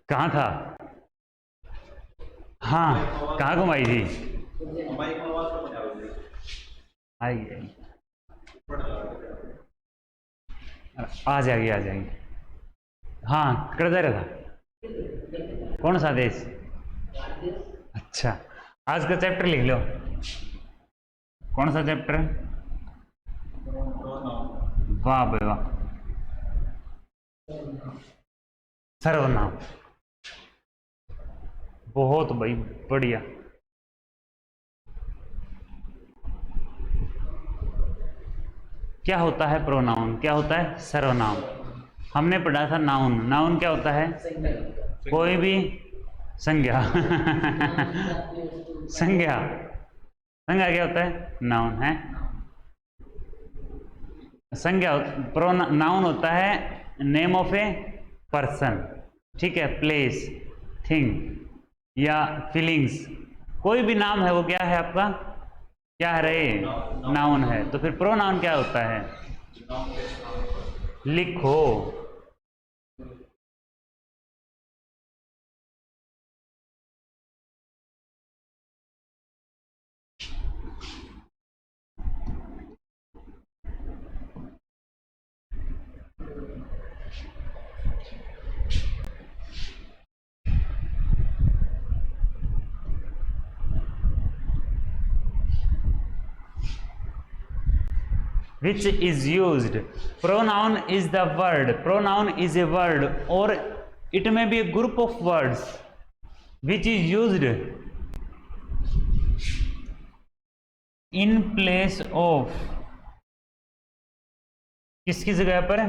कहाँ था? हाँ, कहाँ घुमाई थी? आई आ जाएगी, आ जाएगी। हाँ, कर दे रहा था। कौन सा देश? अच्छा, आज का चैप्टर लिख लो। कौन सा चैप्टर? वाह भाई वाह, सर्वनाम। बहुत भाई बढ़िया। क्या होता है प्रोनाउन? क्या होता है सर्वनाम? हमने पढ़ा था नाउन। नाउन क्या होता है? कोई भी संज्ञा। संज्ञा। संज्ञा क्या होता है? नाउन है। संज्ञा नाउन होता है नेम ऑफ ए पर्सन, ठीक है, प्लेस, थिंग या फीलिंग्स। कोई भी नाम है वो क्या है आपका? क्या है रे? नाउन है। तो फिर प्रोनाउन क्या होता है? लिखो। Which is used. Pronoun is the word. Pronoun is a word or it may be a group of words which is used in place of, किसकी जगह पर?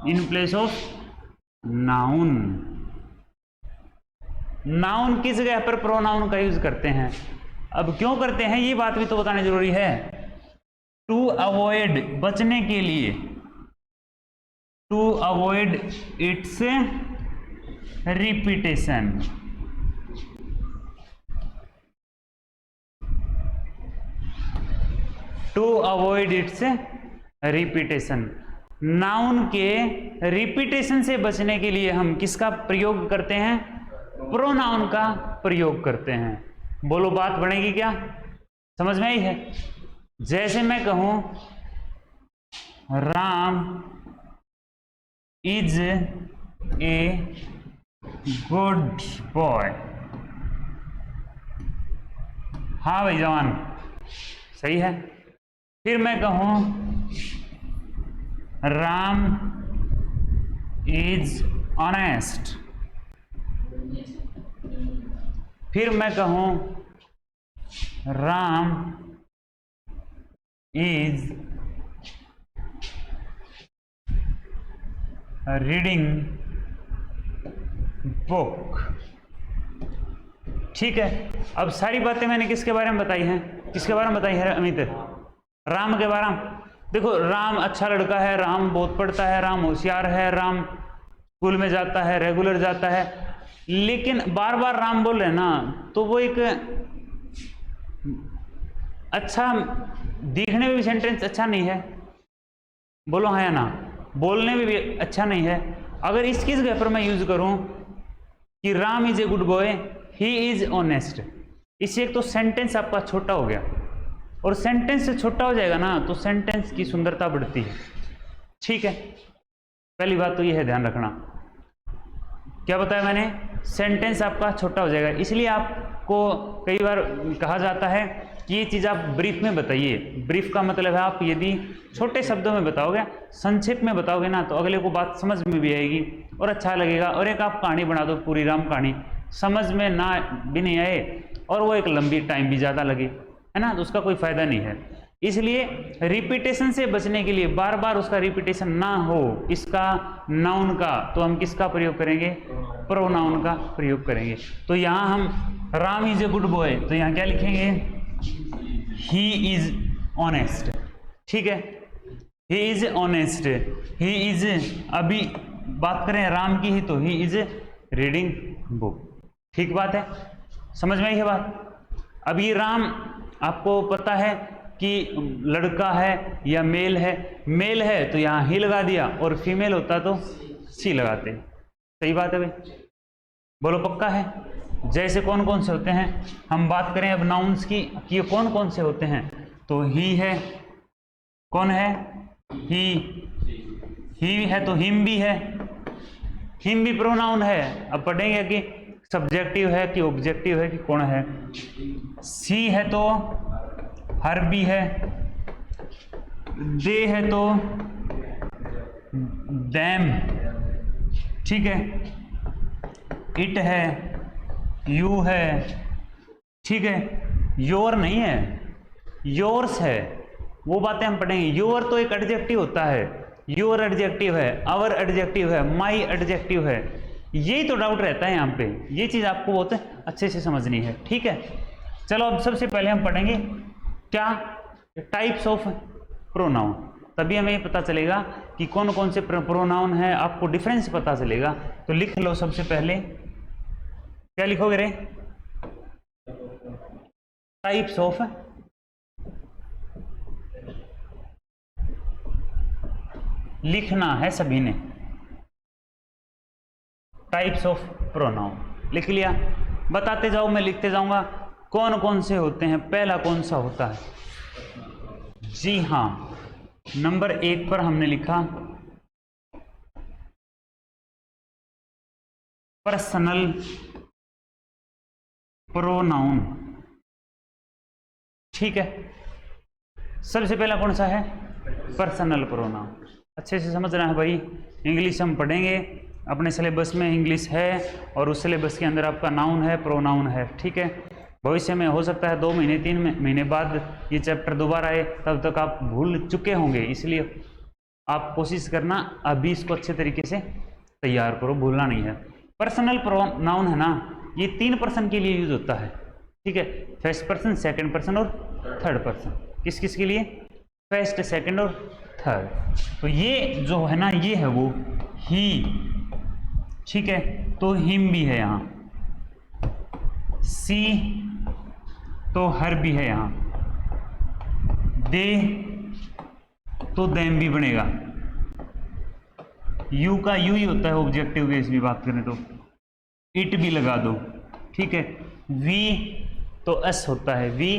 In place of noun. Noun की जगह पर प्रोनाउन का use करते हैं। अब क्यों करते हैं ये बात भी तो बताना जरूरी है। टू अवॉइड, बचने के लिए, to avoid its repetition. To avoid its repetition. Noun के रिपीटेशन से बचने के लिए हम किसका प्रयोग करते हैं? प्रोनाउन का प्रयोग करते हैं। बोलो, बात बनेगी क्या? समझ में आई है? जैसे मैं कहूं Ram is a good boy. हाँ भाई जवान, सही है। फिर मैं कहूं राम इज ऑनेस्ट। फिर मैं कहूं राम इज रीडिंग बुक। ठीक है। अब सारी बातें मैंने किसके बारे में बताई हैं? किसके बारे में बताई है अमित? राम के बारे में। देखो, राम अच्छा लड़का है, राम बहुत पढ़ता है, राम होशियार है, राम स्कूल में जाता है, रेगुलर जाता है। लेकिन बार बार राम बोल रहे ना, तो वो एक अच्छा, दिखने में भी सेंटेंस अच्छा नहीं है। बोलो हाँ या ना? बोलने में भी अच्छा नहीं है। अगर इसकी जगह पर मैं यूज करूं कि Ram is a good boy, he is honest, इससे एक तो सेंटेंस आपका छोटा हो गया, और सेंटेंस से छोटा हो जाएगा ना तो सेंटेंस की सुंदरता बढ़ती है। ठीक है, पहली बात तो ये है, ध्यान रखना। क्या बताया मैंने? सेंटेंस आपका छोटा हो जाएगा। इसलिए आपको कई बार कहा जाता है कि ये चीज़ आप ब्रीफ में बताइए। ब्रीफ का मतलब है आप यदि छोटे शब्दों में बताओगे, संक्षेप में बताओगे ना, तो अगले को बात समझ में भी आएगी और अच्छा लगेगा। और एक आप कहानी बना दो, पूरी राम कहानी, समझ में ना भी नहीं आए और वो एक लंबी टाइम भी ज़्यादा लगे, है ना, तो उसका कोई फायदा नहीं है। इसलिए रिपीटेशन से बचने के लिए, बार बार उसका रिपीटेशन ना हो, इसका नाउन का, तो हम किसका प्रयोग करेंगे? प्रोनाउन का प्रयोग करेंगे। तो यहाँ हम Ram is a good boy, तो यहाँ क्या लिखेंगे? He is honest. ठीक है, he is honest, he is, अभी बात करें राम की ही, तो ही इज रीडिंग बुक। ठीक बात है, समझ में आई है बात? अब ये राम, आपको पता है कि लड़का है या मेल है। मेल है तो यहाँ ही लगा दिया, और फीमेल होता तो सी लगाते। सही बात है भाई, बोलो पक्का है। जैसे कौन कौन से होते हैं, हम बात करें अब नाउन्स की कि ये कौन कौन से होते हैं, तो ही है, कौन है, ही है तो हिम भी है, हिम भी प्रोनाउन है। अब पढ़ेंगे कि सब्जेक्टिव है कि ऑब्जेक्टिव है कि कौन है। सी है तो हर भी है, दे है तो दैम, ठीक है, इट है, यू है, ठीक है, योर नहीं है, योर्स है। वो बातें हम पढ़ेंगे। योर तो एक एडजेक्टिव होता है, योर एडजेक्टिव है, आवर एडजेक्टिव है, माई एडजेक्टिव है। यही तो डाउट रहता है यहाँ पे, ये चीज़ आपको बहुत अच्छे से समझनी है, ठीक है। चलो अब सबसे पहले हम पढ़ेंगे क्या, टाइप्स ऑफ प्रोनाउन, तभी हमें पता चलेगा कि कौन कौन से प्रोनाउन है, आपको डिफरेंस पता चलेगा। तो लिख लो सबसे पहले, क्या लिखोगे रे, टाइप्स ऑफ, लिखना है सभी ने, टाइप्स ऑफ प्रोनाउन लिख लिया। बताते जाओ, मैं लिखते जाऊंगा कौन कौन से होते हैं। पहला कौन सा होता है, जी हां, नंबर 1 पर हमने लिखा पर्सनल प्रोनाउन, ठीक है। सबसे पहला कौन सा है, पर्सनल प्रोनाउन। अच्छे से समझना है भाई, इंग्लिश हम पढ़ेंगे, अपने सिलेबस में इंग्लिश है और उस सिलेबस के अंदर आपका नाउन है, प्रोनाउन है, ठीक है। भविष्य में हो सकता है 2 महीने 3 महीने बाद ये चैप्टर दोबारा आए, तब तक आप भूल चुके होंगे, इसलिए आप कोशिश करना अभी इसको अच्छे तरीके से तैयार करो, भूलना नहीं है। पर्सनल प्रोनाउन है ना, ये 3 पर्सन के लिए यूज होता है, ठीक है। फर्स्ट पर्सन, सेकंड पर्सन और थर्ड पर्सन। किस किस के लिए, फर्स्ट, सेकंड और थर्ड। तो ये जो है ना, ये है वो ही, ठीक है, तो हिम भी है यहाँ, सी तो हर भी है यहाँ, दे तो देम भी बनेगा, यू का यू ही होता है ऑब्जेक्टिव बेस भी बात करें तो, इट भी लगा दो, ठीक है। वी तो अस होता है, वी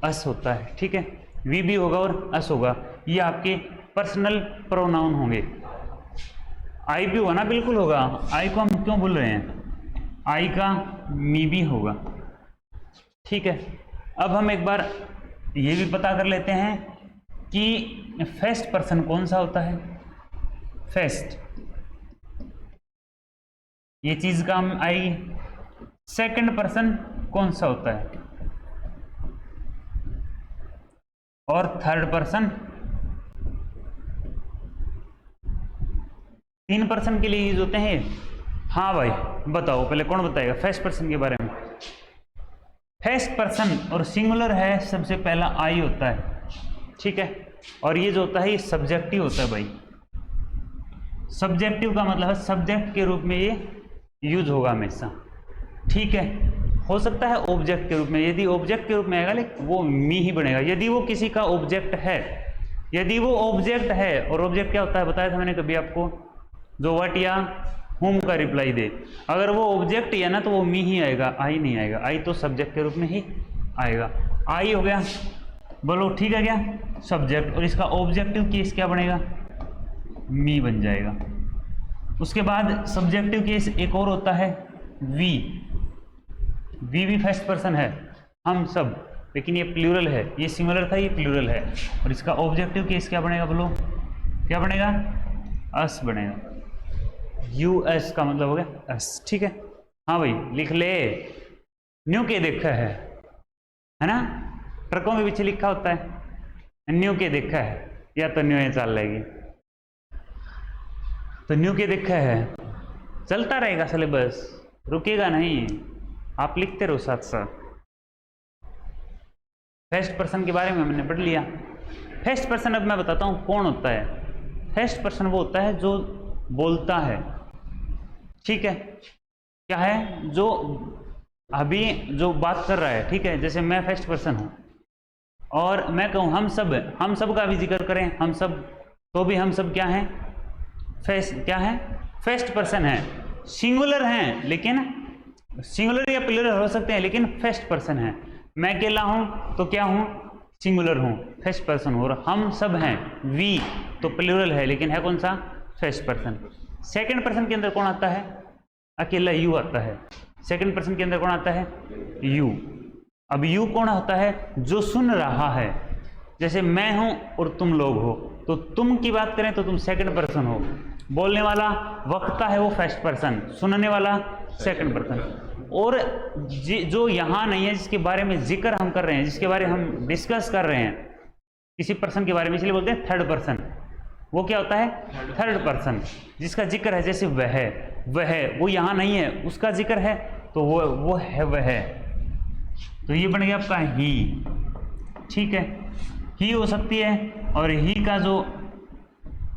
अस होता है, ठीक है, वी भी होगा और अस होगा। ये आपके पर्सनल प्रोनाउन होंगे। आई भी होगा ना, बिल्कुल होगा, आई को हम क्यों भूल रहे हैं, आई का मी भी होगा, ठीक है। अब हम एक बार ये भी पता कर लेते हैं कि फर्स्ट पर्सन कौन सा होता है। फर्स्ट ये चीज काम आएगी। सेकंड पर्सन कौन सा होता है, और थर्ड पर्सन, 3 पर्सन के लिए यूज होते हैं। हाँ भाई बताओ, पहले कौन बताएगा फर्स्ट पर्सन के बारे में। फर्स्ट पर्सन और सिंगुलर है, सबसे पहला आई होता है, ठीक है। और ये जो होता है ये सब्जेक्टिव होता है भाई। सब्जेक्टिव का मतलब है सब्जेक्ट के रूप में ये यूज होगा हमेशा, ठीक है। हो सकता है ऑब्जेक्ट के रूप में, यदि ऑब्जेक्ट के रूप में आएगा लेकिन वो मी ही बनेगा, यदि वो किसी का ऑब्जेक्ट है। यदि वो ऑब्जेक्ट है, और ऑब्जेक्ट क्या होता है बताया था मैंने कभी आपको, जो व्हाट या हुम का रिप्लाई दे। अगर वो ऑब्जेक्ट है ना तो वो मी ही आएगा, आई नहीं आएगा। आई तो सब्जेक्ट के रूप में ही आएगा। आई हो गया, बोलो ठीक है क्या, सब्जेक्ट, और इसका ऑब्जेक्टिव केस क्या बनेगा, मी बन जाएगा। उसके बाद सब्जेक्टिव केस एक और होता है वी। वी भी फर्स्ट पर्सन है, हम सब, लेकिन ये प्लूरल है, ये सिंगुलर था, ये प्लूरल है। और इसका ऑब्जेक्टिव केस क्या बनेगा, बोलो क्या बनेगा, अस बनेगा। यू एस का मतलब हो गया अस, ठीक है। हाँ भाई लिख ले, न्यू के देखा है ना, ट्रकों के पीछे लिखा होता है न्यू के देखा है, या तो न्यू चल रहेगी, तो न्यू के देखा है, चलता रहेगा सिलेबस, रुकेगा नहीं, आप लिखते रहो साथ साथ। फर्स्ट पर्सन के बारे में हमने पढ़ लिया। फर्स्ट पर्सन अब मैं बताता हूं कौन होता है। फर्स्ट पर्सन वो होता है जो बोलता है, ठीक है। क्या है, जो अभी जो बात कर रहा है, ठीक है। जैसे मैं फर्स्ट पर्सन हूं और मैं कहूँ हम सब का भी जिक्र करें, हम सब, तो भी हम सब क्या हैं, फर्स्ट पर्सन है, सिंगुलर हैं, लेकिन सिंगुलर या प्लूरल हो सकते हैं, लेकिन फर्स्ट पर्सन है। मैं अकेला हूं तो क्या हूं, सिंगुलर हूं, फर्स्ट पर्सन हूं। और हम सब हैं, वी, तो प्लूरल है, लेकिन है कौन सा, फर्स्ट पर्सन। सेकंड पर्सन के अंदर कौन आता है, अकेला यू आता है। सेकंड पर्सन के अंदर कौन आता है, यू। अब यू कौन होता है, जो सुन रहा है। जैसे मैं हूं और तुम लोग हो, तो तुम की बात करें तो तुम सेकंड पर्सन हो, बोलने वाला वक्ता है वो फर्स्ट पर्सन, सुनने वाला सेकंड पर्सन। और जो यहां नहीं है, जिसके बारे में जिक्र हम कर रहे हैं, जिसके बारे में हम डिस्कस कर रहे हैं, किसी पर्सन के बारे में, इसलिए बोलते हैं थर्ड पर्सन। वो क्या होता है, थर्ड पर्सन, जिसका जिक्र है। जैसे वह, वो यहां नहीं है, उसका जिक्र है, तो वो है वह। तो ये बन गया आपका ही, ठीक है। ही हो सकती है, और ही का जो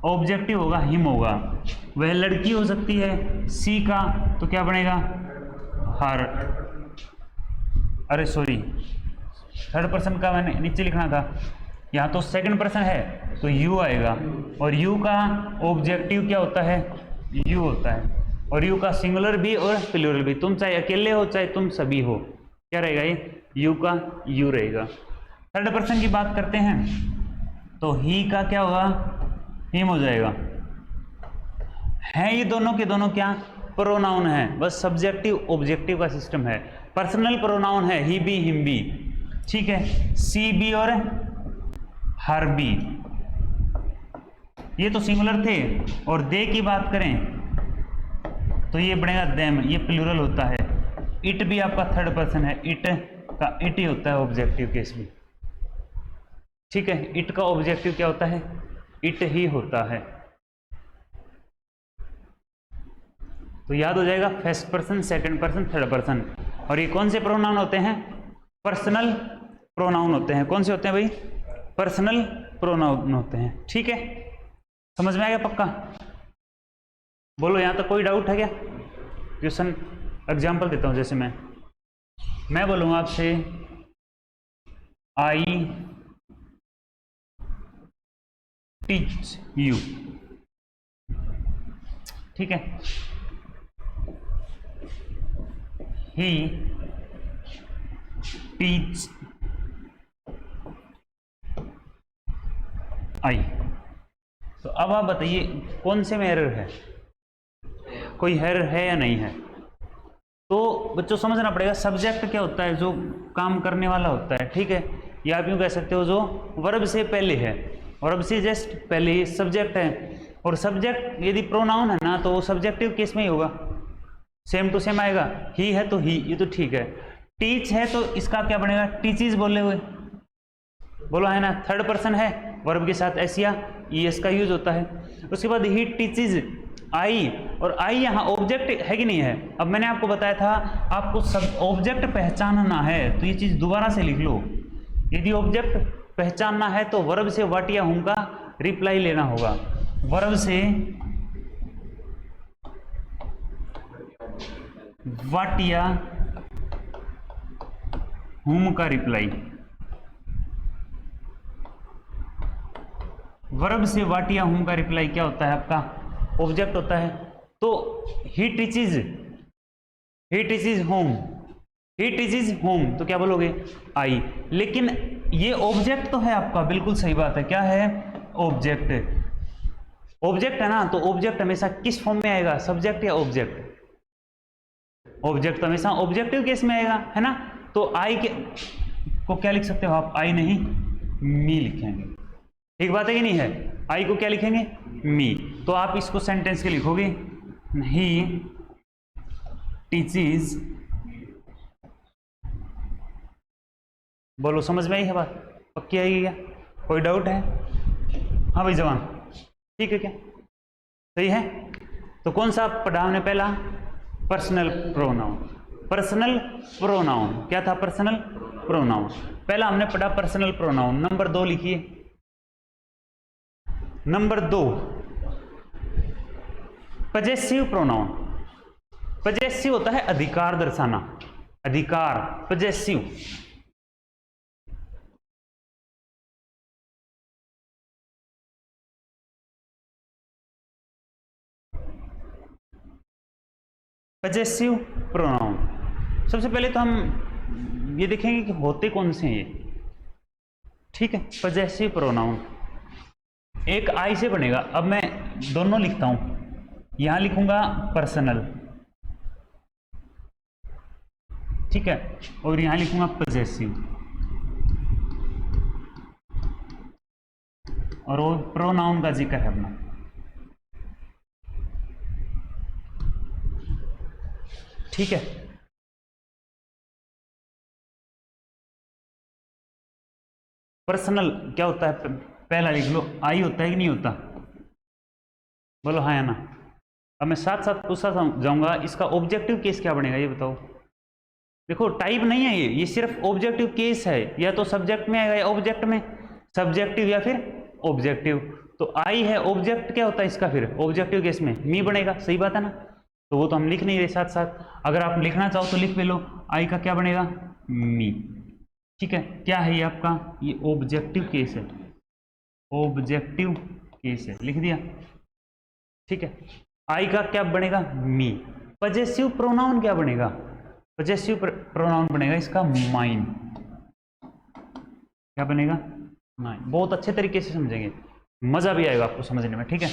ऑब्जेक्टिव होगा हिम होगा। वह लड़की हो सकती है, सी का, तो क्या बनेगा, हर। अरे सॉरी, थर्ड पर्सन का मैंने नीचे लिखना था, यहाँ तो सेकंड पर्सन है तो यू आएगा, और यू का ऑब्जेक्टिव क्या होता है, यू होता है। और यू का सिंगुलर भी और प्लूरल भी, तुम चाहे अकेले हो चाहे तुम सभी हो, क्या रहेगा, ये यू का यू रहेगा। थर्ड पर्सन की बात करते हैं तो ही का क्या होगा, हिम हो जाएगा। है ये दोनों के दोनों क्या, प्रोनाउन है, बस सब्जेक्टिव ऑब्जेक्टिव का सिस्टम है। पर्सनल प्रोनाउन है, ही बी हिम बी, ठीक है। सी बी और हर बी, ये तो सिंगुलर थे। और दे की बात करें तो ये बनेगा देम, ये प्लूरल होता है। इट भी आपका थर्ड पर्सन है, इट का इट ही होता है ऑब्जेक्टिव केस में, ठीक है। इट का ऑब्जेक्टिव क्या होता है, इट ही होता है। तो याद हो जाएगा, first person, second person, third person. और ये कौन से प्रोनाउन होते हैं, पर्सनल प्रोनाउन होते हैं। कौन से होते हैं भाई, पर्सनल प्रोनाउन होते हैं, ठीक है। समझ में आ गया पक्का, बोलो यहां तक कोई डाउट है क्या। क्वेश्चन एग्जाम्पल देता हूं, जैसे मैं बोलूंगा आपसे, आई टीच यू, ठीक है। ही टीच आई। तो अब आप बताइए कौन से में एरर है, कोई एरर है या नहीं है। तो बच्चों समझना पड़ेगा, सब्जेक्ट क्या होता है, जो काम करने वाला होता है, ठीक है। या आप यूँ कह सकते हो जो वर्ब से पहले है, वर्ब से जस्ट पहले ही सब्जेक्ट है। और सब्जेक्ट यदि प्रोनाउन है ना, तो वो सब्जेक्टिव केस में ही होगा, सेम टू सेम आएगा। ही है तो ही, ये तो ठीक है। टीच है तो इसका क्या बनेगा, टीचीज बोले हुए, बोलो है ना, थर्ड पर्सन है, वर्ब के साथ एस या ईएस का यूज होता है। उसके बाद ही टीचीज आई, और आई यहाँ ऑब्जेक्ट है कि नहीं है। अब मैंने आपको बताया था, आपको सब ऑब्जेक्ट पहचानना है, तो ये चीज दोबारा से लिख लो। यदि ऑब्जेक्ट पहचानना है तो वर्ब से व्हाट या हुम का रिप्लाई लेना होगा। वर्ब से व्हाट या हुम का रिप्लाई, वर्ब से व्हाट या हुम का रिप्लाई क्या होता है, आपका ऑब्जेक्ट होता है। तो ही टीचीज होम, ही टीचीज होम, तो क्या बोलोगे, आई। लेकिन ये ऑब्जेक्ट तो है आपका, बिल्कुल सही बात है, क्या है, ऑब्जेक्ट। ऑब्जेक्ट है ना, तो ऑब्जेक्ट हमेशा किस फॉर्म में आएगा, सब्जेक्ट या ऑब्जेक्ट। ऑब्जेक्ट तो हमेशा ऑब्जेक्टिव केस में आएगा, है ना। तो आई के को क्या लिख सकते हो आप, आई नहीं मी लिखेंगे, ठीक बात है कि नहीं है। आई को क्या लिखेंगे, मी। तो आप इसको सेंटेंस के लिखोगे, ही टीचीज, बोलो समझ में आई है बात, पक्की आएगी क्या, कोई डाउट है। हाँ भाई जवान, ठीक है क्या, सही है। तो कौन सा पढ़ा हमने पहला, पर्सनल प्रोनाउन। पर्सनल प्रोनाउन क्या था, पर्सनल प्रोनाउन पहला हमने पढ़ा, पर्सनल प्रोनाउन। नंबर 2 लिखिए, नंबर 2 पजेसिव प्रोनाउन। पजेसिव होता है अधिकार दर्शाना, अधिकार, पजेसिव। Possessive pronoun. सबसे पहले तो हम ये देखेंगे कि होते कौन से हैं ये। ठीक है, पजेसिव प्रोनाउन एक आई से बनेगा। अब मैं दोनों लिखता हूं, यहां लिखूंगा पर्सनल, ठीक है, और यहां लिखूंगा पजेसिव, और वो प्रोनाउन का जिक्र है अपना। ठीक है, पर्सनल क्या होता है, पहला लिख लो, आई होता है कि नहीं होता, बोलो हाँ या ना। अब मैं साथ साथ पूछता जाऊंगा, इसका ऑब्जेक्टिव केस क्या बनेगा ये बताओ। देखो टाइप नहीं है ये सिर्फ ऑब्जेक्टिव केस है, या तो सब्जेक्ट में आएगा या ऑब्जेक्ट में, सब्जेक्टिव या फिर ऑब्जेक्टिव। तो आई है, ऑब्जेक्ट क्या होता है इसका, फिर ऑब्जेक्टिव केस में मी बनेगा, सही बात है ना। तो वो तो हम लिख नहीं रहे साथ साथ, अगर आप लिखना चाहो तो लिख भी लो, आई का क्या बनेगा, मी। ठीक है, क्या है ये आपका, ये ऑब्जेक्टिव केस है, ऑब्जेक्टिव केस है, लिख दिया। ठीक है, आई का क्या बनेगा, मी। पजेसिव प्रोनाउन क्या बनेगा, पजेसिव प्रोनाउन बनेगा इसका माइन। क्या बनेगा, माइन। बहुत अच्छे तरीके से समझेंगे, मजा भी आएगा आपको समझने में। ठीक है,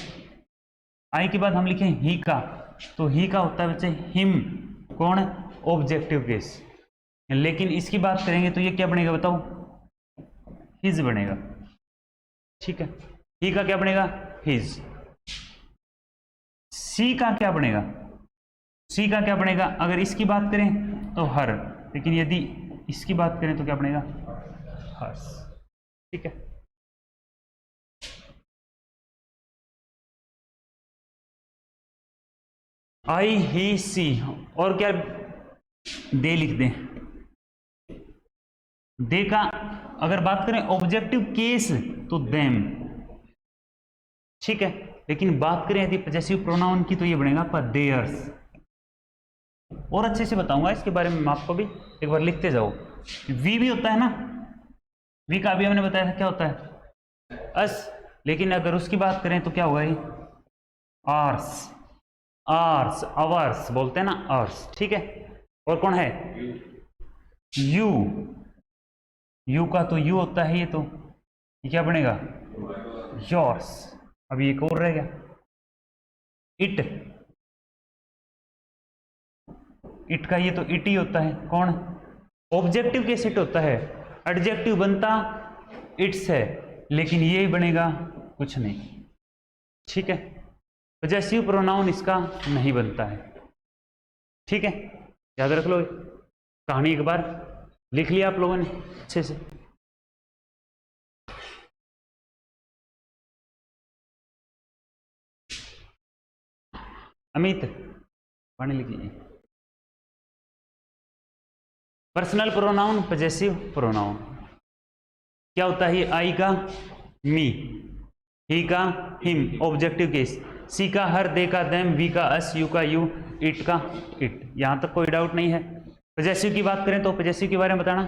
आई के बाद हम लिखें ही का, तो ही का होता है बच्चे हिम, कौन, ऑब्जेक्टिव केस। लेकिन इसकी बात करेंगे तो ये क्या बनेगा बताओ, हिज बनेगा। ठीक है, ही का क्या बनेगा, हिज। सी का क्या बनेगा, सी का क्या बनेगा, अगर इसकी बात करें तो हर, लेकिन यदि इसकी बात करें तो क्या बनेगा, हर्स। ठीक है, आई ही सी, और क्या दे लिख दें, दे का अगर बात करें ऑब्जेक्टिव केस तो देम। ठीक है, लेकिन बात करें यदि पजेसिव प्रोनाउन की तो ये बनेगा आपका देयर्स। और अच्छे से बताऊंगा इसके बारे में, आपको भी एक बार लिखते जाओ। वी भी होता है ना, वी का भी हमने बताया था क्या होता है, अस, लेकिन अगर उसकी बात करें तो क्या होगा ये, आर्स, आर्स, अवर्स बोलते हैं ना, आर्स। ठीक है, और कौन है, यू, यू का तो यू होता है, ये क्या बनेगा, योर्स। अभी एक और रह गया, इट, इट का ये तो इट ही होता है, कौन, ऑब्जेक्टिव केस इट होता है, एडजेक्टिव बनता इट्स है, लेकिन ये बनेगा कुछ नहीं। ठीक है, पजेसिव प्रोनाउन इसका नहीं बनता है। ठीक है, याद रख लो, कहानी एक बार लिख लिया आप लोगों ने अच्छे से। अमित पानी लिख लीजिए। पर्सनल प्रोनाउन, पजेसिव प्रोनाउन क्या होता है, आई का मी, ही का हिम, ऑब्जेक्टिव केस, सी का हर, दे का देम, वी का अस, यू का यू, इट का इट। यहां तक कोई डाउट नहीं है। पजेसिव की बात करें तो पजेसिव के बारे में बताना।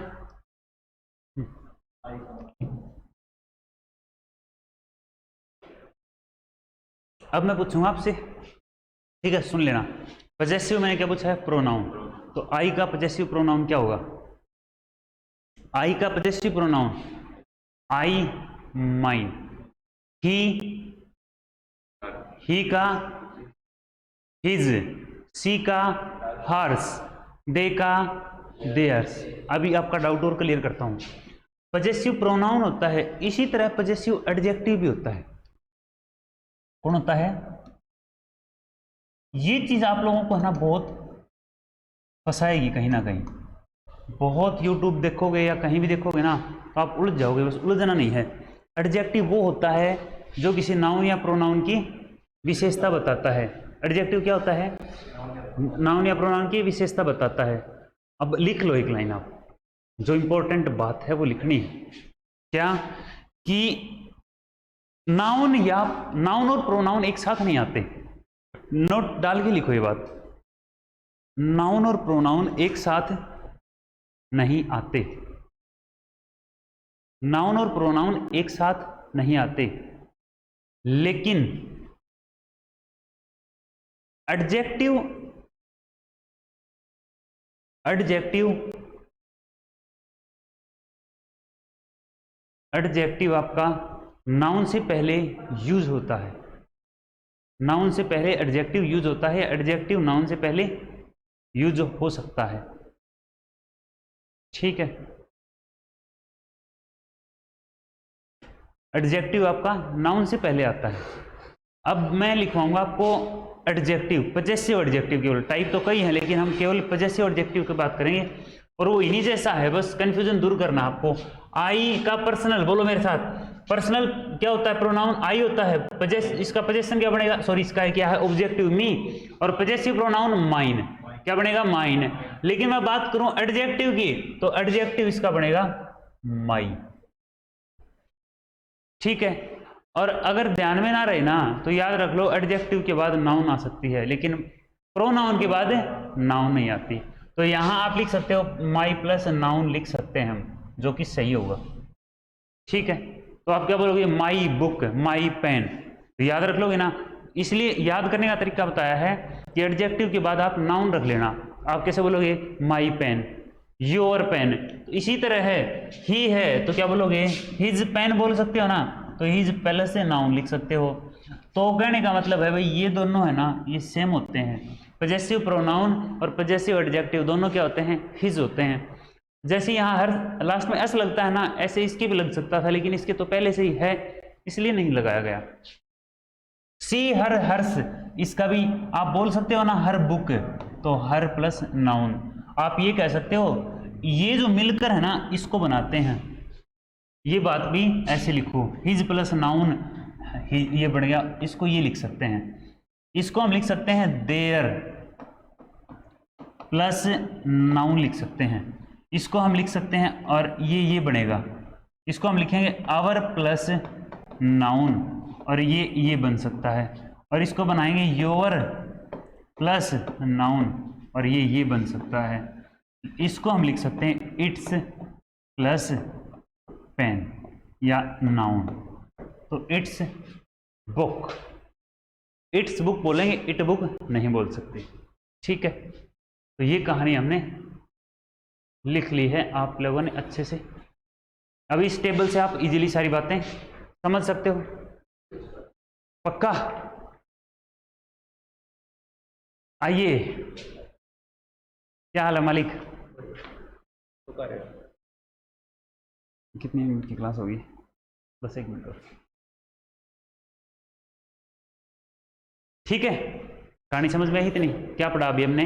अब मैं पूछूंगा आपसे, ठीक है, सुन लेना। पजेसिव मैंने क्या पूछा है, प्रोनाउन। तो आई का पजेसिव प्रोनाउन क्या होगा, आई का पजेसिव प्रोनाउन, आई माइन, ही का हिज, सी का हर्स, दे का देयर्स। अभी आपका डाउट और क्लियर करता हूं। पजेसिव प्रोनाउन होता है, इसी तरह पजेसिव एडजेक्टिव भी होता है। कौन होता है, ये चीज आप लोगों को है ना बहुत फंसाएगी कहीं ना कहीं। बहुत यूट्यूब देखोगे या कहीं भी देखोगे ना तो आप उलझ जाओगे, बस उलझना नहीं है। एडजेक्टिव वो होता है जो किसी नाउन या प्रोनाउन की विशेषता बताता है। एडजेक्टिव क्या होता है, नाउन या प्रोनाउन की विशेषता बताता है। अब लिख लो एक लाइन, आप जो इंपॉर्टेंट बात है वो लिखनी है। क्या कि नाउन और प्रोनाउन एक साथ नहीं आते। नोट डाल के लिखो ये बात, नाउन और प्रोनाउन एक साथ नहीं आते, नाउन और प्रोनाउन एक साथ नहीं आते, लेकिन एडजेक्टिव एडजेक्टिव आपका नाउन से पहले यूज होता है, नाउन से पहले एडजेक्टिव यूज होता है, एडजेक्टिव नाउन से पहले यूज हो सकता है, ठीक है। एडजेक्टिव आपका नाउन से पहले आता है। अब मैं लिखवाऊंगा आपको एडजेक्टिव, पजेसिव एडजेक्टिव, केवल टाइप तो कई है लेकिन हम केवल पजेसिव एडजेक्टिव की बात करेंगे और वो इन्हीं जैसा है, बस कंफ्यूजन दूर करना आपको। आई का पर्सनल, बोलो मेरे साथ, पर्सनल क्या होता है, प्रोनाउन आई होता है, इसका पजेशन क्या बनेगा, सॉरी इसका है क्या है, ऑब्जेक्टिव मी, और पजेसिव प्रोनाउन माइन, क्या बनेगा, माइन। लेकिन मैं बात करूं एडजेक्टिव की तो एडजेक्टिव इसका बनेगा माई, ठीक है। और अगर ध्यान में ना रहे ना तो याद रख लो एडजेक्टिव के बाद नाउन आ सकती है लेकिन प्रोनाउन के बाद नाउन नहीं आती। तो यहां आप लिख सकते हो माई प्लस नाउन लिख सकते हैं हम, जो कि सही होगा, ठीक है। तो आप क्या बोलोगे, माई बुक, माई पेन, तो याद रख लोगे ना। इसलिए याद करने का तरीका बताया है कि एडजेक्टिव के बाद आप नाउन रख लेना। आप कैसे बोलोगे, माई पेन, योर पेन। तो इसी तरह है, ही है तो क्या बोलोगे, हिज पेन बोल सकते हो ना, तो हिज पहले से नाउन लिख सकते हो। तो कहने का मतलब है भाई ये दोनों है ना ये सेम होते हैं, पजेसिव प्रोनाउन और पजेसिव एडजेक्टिव दोनों क्या होते हैं, हिज होते हैं। जैसे यहाँ हर लास्ट में एस लगता है ना, ऐसे इसके भी लग सकता था लेकिन इसके तो पहले से ही है इसलिए नहीं लगाया गया। सी हर, हर्ष, इसका भी आप बोल सकते हो ना, हर बुक, तो हर प्लस नाउन। आप ये कह सकते हो ये जो मिलकर है ना इसको बनाते हैं, ये बात भी ऐसे लिखो, हिज प्लस नाउन, ये बढ़ गया, इसको ये लिख सकते हैं, इसको हम लिख सकते हैं देयर प्लस नाउन लिख सकते हैं, इसको हम लिख सकते हैं, और ये बनेगा, इसको हम लिखेंगे आवर प्लस नाउन, और ये बन सकता है, और इसको बनाएंगे योर प्लस नाउन, और ये बन सकता है। इसको हम लिख सकते हैं इट्स प्लस पेन या नाउन, तो इट्स बुक, इट्स बुक बोलेंगे, इट बुक नहीं बोल सकते, ठीक है। तो ये कहानी हमने लिख ली है आप लोगों ने अच्छे से। अभी इस टेबल से आप इजीली सारी बातें समझ सकते हो, पक्का। आइए, क्या हाल है मालिक, कितने मिनट की क्लास होगी, बस 1 मिनट और, ठीक है। कहानी समझ में आई इतनी, क्या पढ़ा अभी हमने,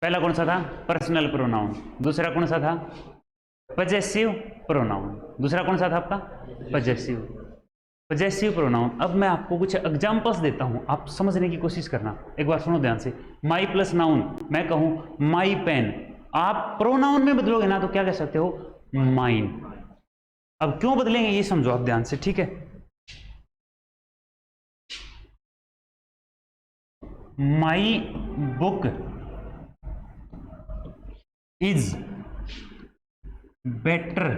पहला कौन सा था, पर्सनल प्रोनाउन, दूसरा कौन सा था, पजेसिव प्रोनाउन, दूसरा कौन सा था आपका, पजेसिव प्रोनाउन। अब मैं आपको कुछ एग्जांपल्स देता हूं, आप समझने की कोशिश करना, एक बार सुनो ध्यान से। माई प्लस नाउन, मैं कहूं माई पेन, आप प्रोनाउन में बदलोगे ना तो क्या कह सकते हो, माइन। अब क्यों बदलेंगे ये समझो आप ध्यान से, ठीक है। माई book is better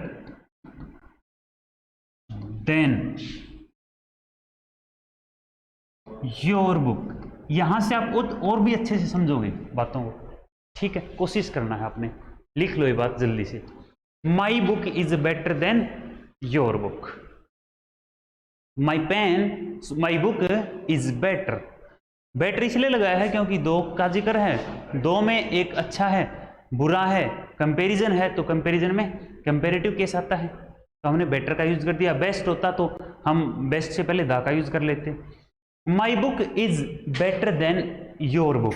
than your book. यहां से आप और भी अच्छे से समझोगे बातों को, ठीक है। कोशिश करना है आपने, लिख लो ये बात जल्दी से। My book is better than your book, my pen, my book is better. Better इसलिए लगाया है क्योंकि दो का जिक्र है, दो में एक अच्छा है बुरा है, कंपैरिजन है, तो कंपैरिजन में कंपैरेटिव केस आता है तो हमने बेटर का यूज कर दिया। बेस्ट होता तो हम बेस्ट से पहले दा का यूज कर लेते। माई book is better than your book.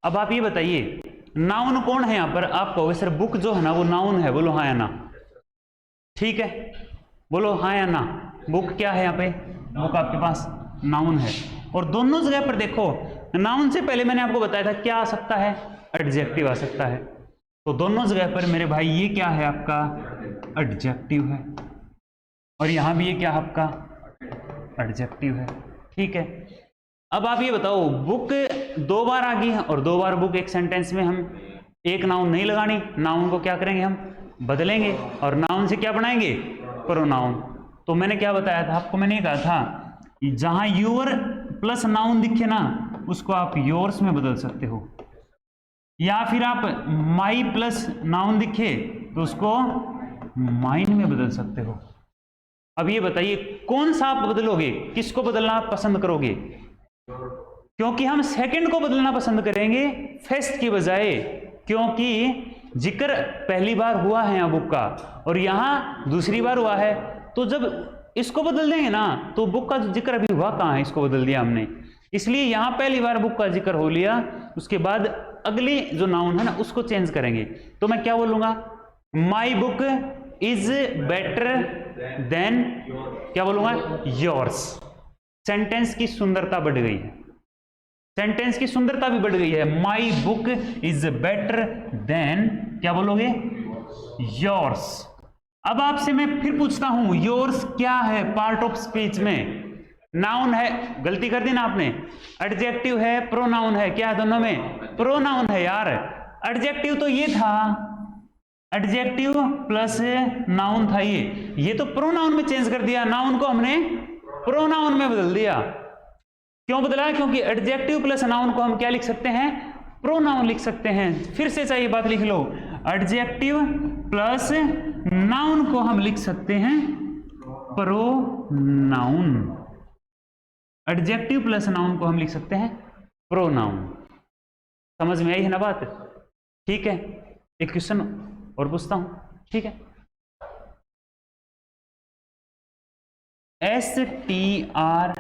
अब आप ये बताइए नाउन कौन है यहां पर, आप कहोगे सर बुक जो है ना वो नाउन है, बोलो हाँ या ना, ठीक है, बोलो हाँ या ना। बुक क्या है यहाँ पे, बुक आपके पास नाउन है, और दोनों जगह पर देखो नाउन से पहले मैंने आपको बताया था क्या आ सकता है, एडजेक्टिव आ सकता है, तो दोनों जगह पर मेरे भाई ये क्या है आपका, एडजेक्टिव है, और यहां भी ये क्या आपका एडजेक्टिव है, ठीक है। अब आप ये बताओ बुक 2 बार आ गई है और 2 बार बुक, एक सेंटेंस में हम एक नाउन नहीं लगानी, नाउन को क्या करेंगे हम बदलेंगे और नाउन से क्या बनाएंगे, प्रोनाउन। तो मैंने क्या बताया था आपको, मैंने कहा था जहां यूर प्लस नाउन दिखे ना उसको आप योर्स में बदल सकते हो, या फिर आप माई प्लस नाउन दिखे तो उसको माइन में बदल सकते हो। अब ये बताइए कौन सा आप बदलोगे, किसको बदलना आप पसंद करोगे? क्योंकि हम सेकंड को बदलना पसंद करेंगे फर्स्ट की बजाय, क्योंकि जिक्र पहली बार हुआ है यहाँ बुक का और यहाँ दूसरी बार हुआ है, तो जब इसको बदल देंगे ना तो बुक का जिक्र अभी हुआ कहाँ है, इसको बदल दिया हमने, इसलिए यहाँ पहली बार बुक का जिक्र हो लिया, उसके बाद अगली जो नाउन है ना उसको चेंज करेंगे। तो मैं क्या बोलूंगा, माई बुक इज बेटर देन, क्या बोलूंगा, योर्स। सेंटेंस की सुंदरता बढ़ गई है, सेंटेंस की सुंदरता भी बढ़ गई है। माई बुक इज बेटर देन, क्या बोलोगे, योर्स। अब आपसे मैं फिर पूछता हूं, योर्स क्या है पार्ट ऑफ स्पीच में? नाउन है, गलती कर दी ना आपने, एडजेक्टिव है, प्रोनाउन है, क्या है दोनों में? प्रोनाउन है यार। एडजेक्टिव तो ये था, एडजेक्टिव प्लस नाउन था ये तो प्रोनाउन में चेंज कर दिया, नाउन को हमने प्रोनाउन में बदल दिया। क्यों बदला? क्योंकि एडजेक्टिव प्लस नाउन को हम क्या लिख सकते हैं, प्रोनाउन लिख सकते हैं। फिर से चाहिए बात लिख लो, एडजेक्टिव प्लस नाउन को हम लिख सकते हैं प्रोनाउन, एडजेक्टिव प्लस नाउन को हम लिख सकते हैं प्रोनाउन। समझ में आई है ना बात? ठीक है, एक क्वेश्चन और पूछता हूं, ठीक है। STR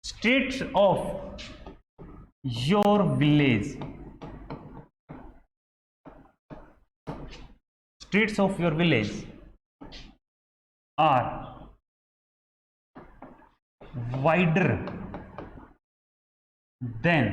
streets of your village, streets of your village are wider than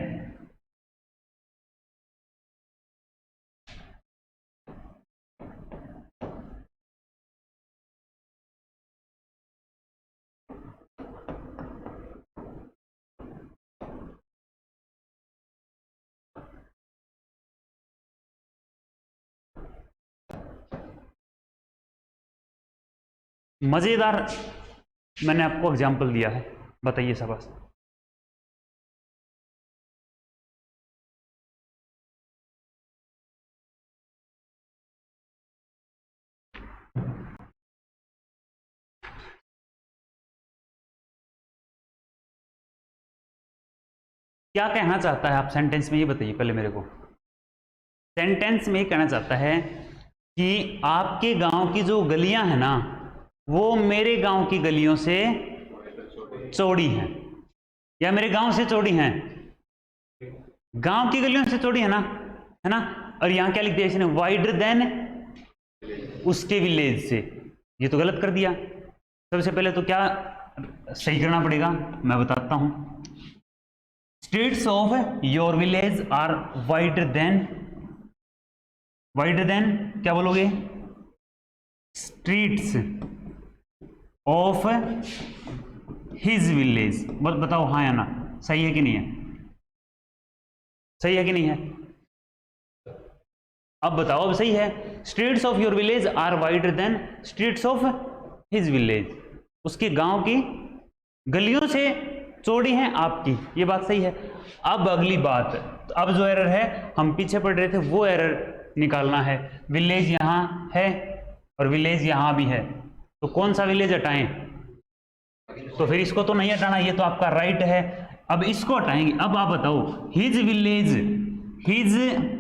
मजेदार मैंने आपको एग्जाम्पल दिया है, बताइए शाबाश। क्या कहना चाहता है आप सेंटेंस में, ये बताइए पहले मेरे को। सेंटेंस में ये कहना चाहता है कि आपके गांव की जो गलियां हैं ना वो मेरे गांव की गलियों से चौड़ी हैं, या मेरे गांव से चौड़ी हैं, गांव की गलियों से चौड़ी है ना। और यहां क्या लिख दिया इसने, वाइडर देन उसके विलेज से, ये तो गलत कर दिया। सबसे पहले तो क्या सही करना पड़ेगा, मैं बताता हूं। Streets of your village are wider than, क्या बोलोगे, स्ट्रीट्स ऑफ हिज विलेज। बताओ हाँ या ना, सही है कि नहीं है, सही है कि नहीं है? अब बताओ, अब सही है। Streets of your village are wider than streets of his village, उसके गांव की गलियों से चौड़ी हैं आपकी, ये बात सही है। अब अगली बात, अब जो एरर है हम पीछे पढ़ रहे थे वो एरर निकालना है। विलेज यहां है और विलेज यहां भी है, तो कौन सा विलेज हटाएं? तो फिर इसको तो नहीं हटाना, ये तो आपका राइट है। अब इसको हटाएंगे। अब आप बताओ, his village, his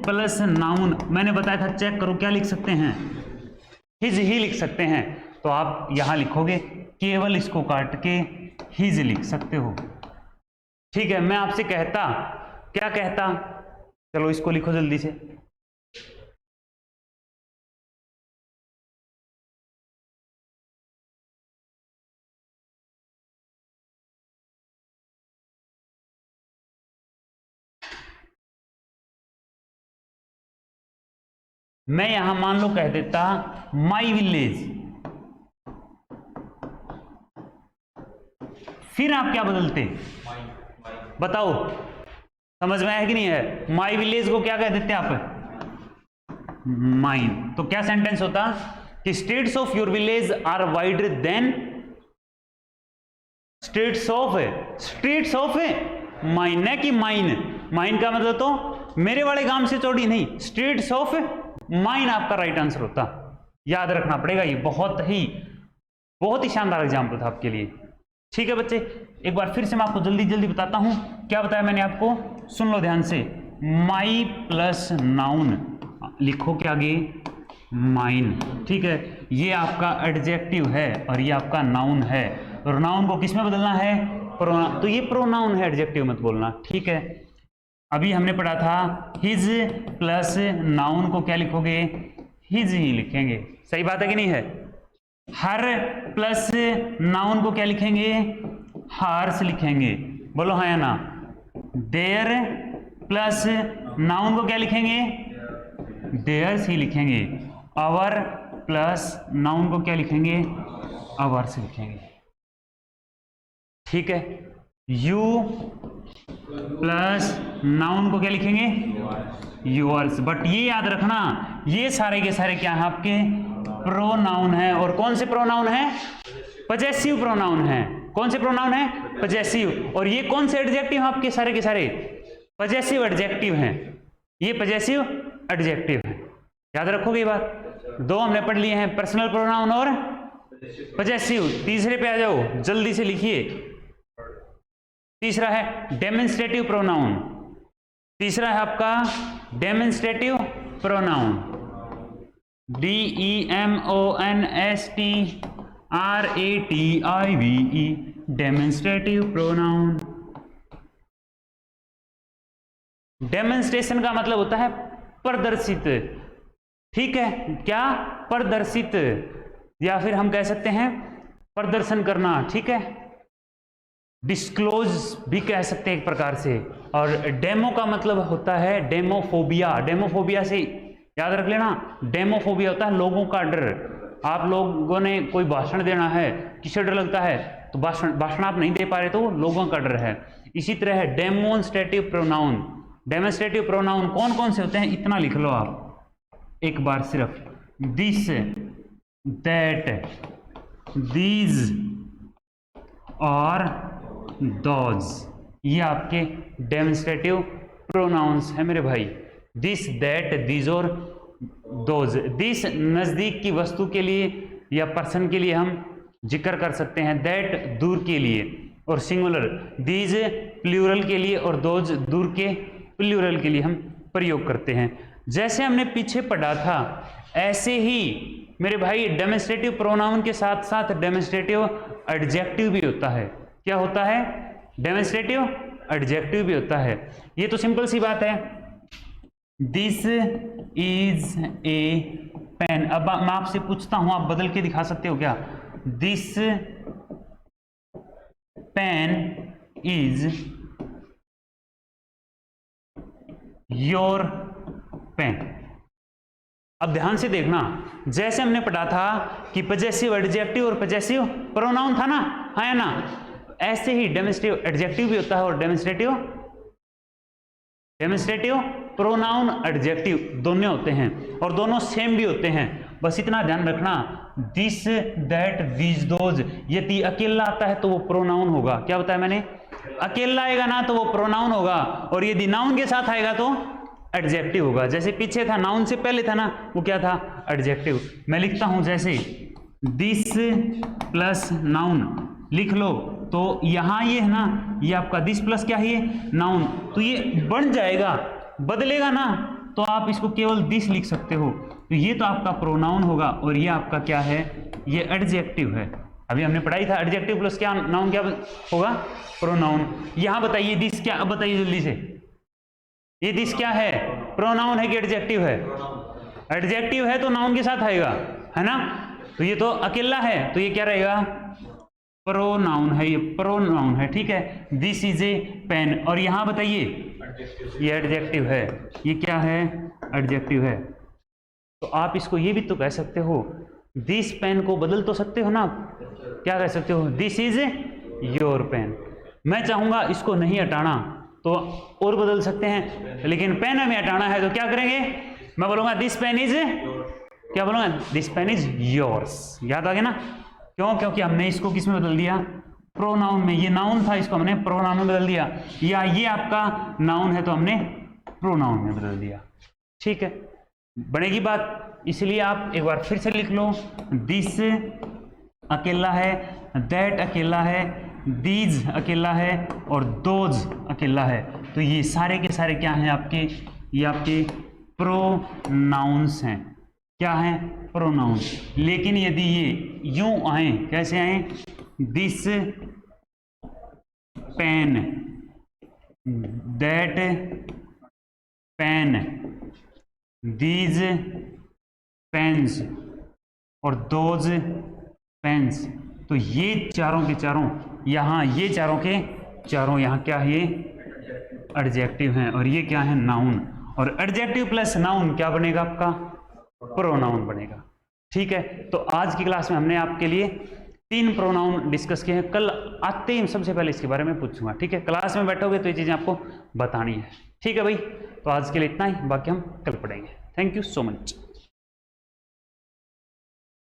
plus noun, मैंने बताया था चेक करो क्या लिख सकते हैं, हिज ही लिख सकते हैं। तो आप यहां लिखोगे, केवल इसको काट के हिज लिख सकते हो, ठीक है। मैं आपसे कहता, क्या कहता, चलो इसको लिखो जल्दी से। मैं यहां मान लो कह देता माई विलेज, फिर आप क्या बदलते, बताओ, समझ में आया कि नहीं है? माई विलेज को क्या कह देते आप, माइन। तो क्या सेंटेंस होता कि streets of your village are wider than streets of mine, न कि माइन। माइन का मतलब तो मेरे वाले गांव से चौड़ी नहीं, स्ट्रीट्स ऑफ माइन आपका राइट आंसर होता। याद रखना पड़ेगा, ये बहुत ही शानदार एग्जाम्पल था आपके लिए। ठीक है बच्चे, एक बार फिर से मैं आपको जल्दी जल्दी बताता हूं क्या बताया मैंने आपको, सुन लो ध्यान से। माई प्लस नाउन लिखो क्या आगे, माइन। ठीक है, ये आपका एडजेक्टिव है और ये आपका नाउन है, और नाउन को किस में बदलना है, प्रोनाउन। तो ये प्रोनाउन है, एडजेक्टिव मत बोलना। ठीक है, अभी हमने पढ़ा था हिज प्लस नाउन को क्या लिखोगे, हिज ही लिखेंगे। सही बात है कि नहीं है। हर प्लस नाउन को क्या लिखेंगे, हार्स लिखेंगे। बोलो हाँ या ना। देयर प्लस नाउन को क्या लिखेंगे, देयर्स ही लिखेंगे। आवर प्लस नाउन को क्या लिखेंगे, आवर्स लिखेंगे। ठीक है, यू प्लस नाउन को क्या लिखेंगे, योर्स। बट ये याद रखना, ये सारे के सारे क्या है आपके प्रोनाउन है। और कौन से प्रोनाउन है, पजेसिव प्रोनाउन है। कौन से प्रोनाउन है, पजेसिव। और ये कौन से एडजेक्टिव आपके सारे के सारे पजेसिव एडजेक्टिव हैं, ये पजेसिव एडजेक्टिव हैं। याद रखोगे ये बात। दो हमने पढ़ लिए हैं, पर्सनल प्रोनाउन और पजेसिव। तीसरे पे आ जाओ, जल्दी से लिखिए। तीसरा है डेमोन्स्ट्रेटिव प्रोनाउन। तीसरा है आपका demonstrative pronoun, DEMONSTRATIVE, demonstrative pronoun. Demonstration का मतलब होता है प्रदर्शित। ठीक है, क्या, प्रदर्शित, या फिर हम कह सकते हैं प्रदर्शन करना। ठीक है, डिस्क्लोज भी कह सकते हैं एक प्रकार से। और डेमो का मतलब होता है डेमोफोबिया। डेमोफोबिया से याद रख लेना, डेमोफोबिया होता है लोगों का डर। आप लोगों ने कोई भाषण देना है, किसे डर लगता है, तो भाषण आप नहीं दे पा रहे तो लोगों का डर है। इसी तरह है डेमोन्स्ट्रेटिव प्रोनाउन। डेमोन्स्ट्रेटिव प्रोनाउन कौन कौन से होते हैं, इतना लिख लो आप एक बार सिर्फ। दिस, दैट, दीज और दोज, ये आपके डेमोन्स्ट्रेटिव प्रोनाउंस है मेरे भाई। दिस, दैट, दीज और दोज। दिस नजदीक की वस्तु के लिए या पर्सन के लिए हम जिक्र कर सकते हैं, दैट दूर के लिए और सिंगुलर, दीज प्लूरल के लिए और दोज दूर के प्लूरल के लिए हम प्रयोग करते हैं। जैसे हमने पीछे पढ़ा था ऐसे ही मेरे भाई डेमोन्स्ट्रेटिव प्रोनाउन के साथ साथ डेमोन्स्ट्रेटिव एडजेक्टिव भी होता है। क्या होता है, डेमोन्स्ट्रेटिव एडजेक्टिव भी होता है। ये तो सिंपल सी बात है, दिस इज ए पेन। अब मैं आपसे पूछता हूं, आप बदल के दिखा सकते हो क्या, this pen is your pen. अब ध्यान से देखना, जैसे हमने पढ़ा था कि पजेसिव एडजेक्टिव और पजेसिव प्रोनाउन था ना, हाँ या ना, ऐसे ही डेमोन्स्ट्रेटिव एडजेक्टिव भी होता है और डेमोन्स्ट्रेटिव प्रोनाउन एडजेक्टिव दोनों होते हैं और दोनों सेम भी होते हैं। बस इतना ध्यान रखना, दिस, दैट, दीज, दोज, यदि अकेला आता है तो वो प्रोनाउन होगा। क्या बताया मैंने, अकेला आएगा ना तो वो प्रोनाउन होगा, और यदि नाउन के साथ आएगा तो एडजेक्टिव होगा। जैसे पीछे था, नाउन से पहले था ना, वो क्या था, एडजेक्टिव। मैं लिखता हूं जैसे दिस प्लस नाउन लिख लो, तो यहां ये है ना, ये आपका दिस प्लस क्या है, नाउन, तो ये बन जाएगा, बदलेगा ना तो आप इसको केवल दिस लिख सकते हो। तो ये तो आपका प्रोनाउन होगा और ये आपका क्या है, ये एडजेक्टिव है। अभी हमने पढ़ाई था एडजेक्टिव प्लस क्या नाउन क्या होगा, प्रोनाउन। यहां बताइए दिस क्या, अब बताइए जल्दी से, ये दिस क्या है, प्रोनाउन है कि एडजेक्टिव है, एडजेक्टिव है तो नाउन के साथ आएगा, है ना। तो ये तो अकेला है तो ये क्या रहेगा, प्रोनाउन है, ये प्रोनाउन है। ठीक है, दिस इज ए पेन, और यहां बताइए ये एडजेक्टिव है, ये क्या है, एडजेक्टिव है। तो आप इसको ये भी तो कह सकते हो, दिस पेन को बदल तो सकते हो ना, क्या कह सकते हो, दिस इज योर पेन। मैं चाहूंगा इसको नहीं हटाना तो और बदल सकते हैं, लेकिन पेन हमें हटाना है तो क्या करेंगे, मैं बोलूंगा दिस पेन इज, क्या बोलूंगा, दिस पेन इज योर्स। याद आ गया ना, क्यों, क्योंकि हमने इसको किस में बदल दिया, प्रोनाउन में। ये नाउन था, इसको हमने प्रोनाउन में बदल दिया, या ये आपका नाउन है तो हमने प्रोनाउन में बदल दिया। ठीक है, बनेगी बात। इसलिए आप एक बार फिर से लिख लो, दिस अकेला है, दैट अकेला है, दीज अकेला है और दोज अकेला है। तो ये सारे के सारे क्या हैं आपके, ये आपके प्रोनाउंस हैं। क्या हैं, प्रोनाउंस। लेकिन यदि ये यूं आए, कैसे आए, this pen, that pen, these pens और दोज पेन्स, तो ये चारों के चारों यहाँ, ये चारों के चारों यहाँ क्या है, ये एडजेक्टिव हैं और ये क्या है, नाउन। और एडजेक्टिव प्लस नाउन क्या बनेगा आपका, प्रोनाउन बनेगा। ठीक है, तो आज की क्लास में हमने आपके लिए 3 प्रोनाउन डिस्कस किए हैं। कल आते ही सबसे पहले इसके बारे में पूछूंगा। ठीक है, क्लास में बैठोगे तो ये चीजें आपको बतानी है। ठीक है भाई, तो आज के लिए इतना ही, बाकी हम कल पढ़ेंगे। Thank you so much.